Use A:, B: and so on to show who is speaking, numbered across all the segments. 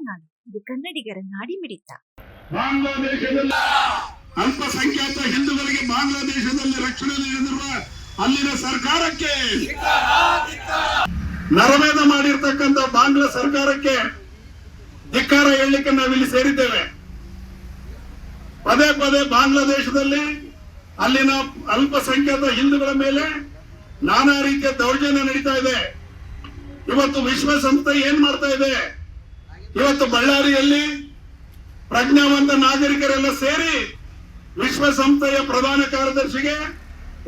A: ನಾಡು. ಇದು ಕನ್ನಡಿಗರ ನಾಡಿಮಿಡಿತ.
B: ಬಾಂಗ್ಲಾದೇಶದಲ್ಲಿ ಅಲ್ಪಸಂಖ್ಯಾತ ಹಿಂದೂಗಳಿಗೆ ಬಾಂಗ್ಲಾದೇಶದಲ್ಲಿ ರಕ್ಷಣೆ ನೀಡಿರುವ ಅಲ್ಲಿನ ಸರ್ಕಾರಕ್ಕೆ, ನರಮೇಧ ಮಾಡಿರ್ತಕ್ಕಂಥ ಬಾಂಗ್ಲಾ ಸರ್ಕಾರಕ್ಕೆ ಧಿಕ್ಕಾರ ಹೇಳಲಿಕ್ಕೆ ನಾವಿಲ್ಲಿ ಸೇರಿದ್ದೇವೆ. ಪದೇ ಪದೇ ಬಾಂಗ್ಲಾದೇಶದಲ್ಲಿ ಅಲ್ಲಿನ ಅಲ್ಪಸಂಖ್ಯಾತ ಹಿಂದೂಗಳ ಮೇಲೆ ನಾನಾ ರೀತಿಯ ದೌರ್ಜನ್ಯ ನಡೀತಾ ಇದೆ. ಇವತ್ತು ವಿಶ್ವಸಂಸ್ಥೆ ಏನ್ ಮಾಡ್ತಾ ಇದೆ? ಇವತ್ತು ಬಳ್ಳಾರಿಯಲ್ಲಿ ಪ್ರಜ್ಞಾವಂತ ನಾಗರಿಕರೆಲ್ಲ ಸೇರಿ ವಿಶ್ವಸಂಸ್ಥೆಯ ಪ್ರಧಾನ ಕಾರ್ಯದರ್ಶಿಗೆ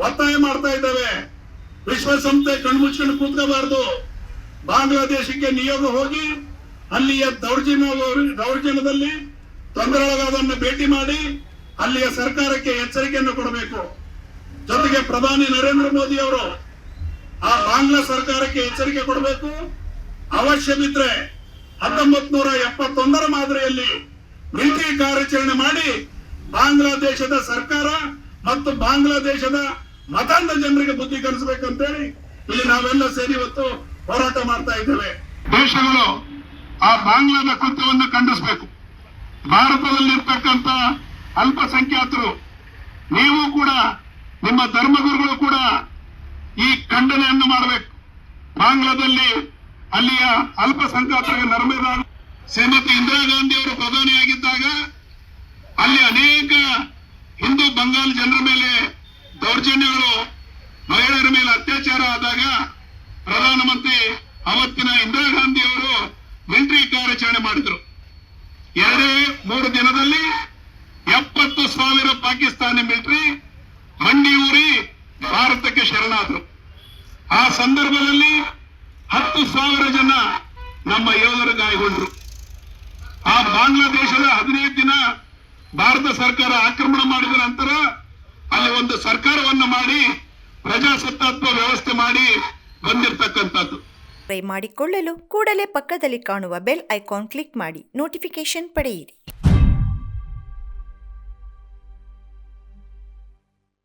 B: ಒತ್ತಾಯ ಮಾಡ್ತಾ ಇದ್ದೇವೆ. ವಿಶ್ವಸಂಸ್ಥೆ ಕಣ್ಮುಚ್ಕೊಂಡು ಕೂತ್ಕೋಬಾರದು. ಬಾಂಗ್ಲಾದೇಶಕ್ಕೆ ನಿಯೋಗ ಹೋಗಿ ಅಲ್ಲಿಯ ದೌರ್ಜನ್ಯದಲ್ಲಿ ತೊಂದರೆಗೊಳಗಾದವರನ್ನು ಭೇಟಿ ಮಾಡಿ ಅಲ್ಲಿಯ ಸರ್ಕಾರಕ್ಕೆ ಎಚ್ಚರಿಕೆಯನ್ನು ಕೊಡಬೇಕು. ಜೊತೆಗೆ ಪ್ರಧಾನಿ ನರೇಂದ್ರ ಮೋದಿ ಅವರು ಆ ಬಾಂಗ್ಲಾ ಸರ್ಕಾರಕ್ಕೆ ಎಚ್ಚರಿಕೆ ಕೊಡಬೇಕು. ಅವಶ್ಯ ಬಿದ್ರೆ 1971 ಮಾದರಿಯಲ್ಲಿ ಮಿಲಿಟರಿ ಕಾರ್ಯಾಚರಣೆ ಮಾಡಿ ಬಾಂಗ್ಲಾದೇಶದ ಸರ್ಕಾರ ಮತ್ತು ಬಾಂಗ್ಲಾದೇಶದ ಮತಾಂಧ ಜನರಿಗೆ ಬುದ್ಧಿ ಕಲಿಸಬೇಕಂತೇಳಿ ಇಲ್ಲಿ ನಾವೆಲ್ಲ ಸೇರಿ ಇವತ್ತು ಹೋರಾಟ ಮಾಡ್ತಾ ಇದ್ದೇವೆ. ದೇಶಗಳು ಆ ಬಾಂಗ್ಲಾದ ಕೃತ್ಯವನ್ನು ಖಂಡಿಸಬೇಕು. ಭಾರತದಲ್ಲಿರ್ತಕ್ಕಂಥ ಅಲ್ಪಸಂಖ್ಯಾತರು, ನೀವು ಕೂಡ, ನಿಮ್ಮ ಧರ್ಮಗುರುಗಳು ಕೂಡ ಈ ಖಂಡನೆಯನ್ನು ಮಾಡಬೇಕು. ಬಾಂಗ್ಲಾದಲ್ಲಿ ಅಲ್ಲಿಯ ಅಲ್ಪಸಂಖ್ಯಾತರಿಗೆ ನರಮೇಧ. ಶ್ರೀಮತಿ ಇಂದಿರಾ ಗಾಂಧಿ ಅವರು ಪ್ರಧಾನಿಯಾಗಿದ್ದಾಗ ಅಲ್ಲಿ ಅನೇಕ ಹಿಂದೂ ಬಂಗಾಲ್ ಜನರ ಮೇಲೆ ದೌರ್ಜನ್ಯಗಳು, ಮಹಿಳೆಯರ ಮೇಲೆ ಅತ್ಯಾಚಾರ ಆದಾಗ ಪ್ರಧಾನಮಂತ್ರಿ ಅವತ್ತಿನ ಇಂದಿರಾ ಗಾಂಧಿ ಅವರು ಮಿಲಿಟರಿ ಕಾರ್ಯಾಚರಣೆ ಮಾಡಿದ್ರು. 2-3 ದಿನದಲ್ಲಿ 70,000 ಪಾಕಿಸ್ತಾನಿ ಮಿಲಿಟರಿ ಮಂಡಿ ಊರಿ ಭಾರತಕ್ಕೆ ಶರಣಾದರು. ಆ ಸಂದರ್ಭದಲ್ಲಿ 10,000 ಜನ ನಮ್ಮ ಯೋಧರು ಗಾಯಗೊಂಡರು. ಆ ಬಾಂಗ್ಲಾದೇಶದ 15 ದಿನ ಭಾರತ ಸರ್ಕಾರ ಆಕ್ರಮಣ ಮಾಡಿದ ನಂತರ ಅಲ್ಲಿ ಒಂದು ಸರ್ಕಾರವನ್ನು ಮಾಡಿ ಪ್ರಜಾಸತ್ತಾತ್ಮಕ ವ್ಯವಸ್ಥೆ ಮಾಡಿ ಬಂದಿರತಕ್ಕಂಥದ್ದು.
C: ಮಾಡಿಕೊಳ್ಳಲು ಕೂಡಲೇ ಪಕ್ಕದಲ್ಲಿ ಕಾಣುವ ಬೆಲ್ ಐಕಾನ್ ಕ್ಲಿಕ್ ಮಾಡಿ ನೋಟಿಫಿಕೇಶನ್ ಪಡೆಯಿರಿ.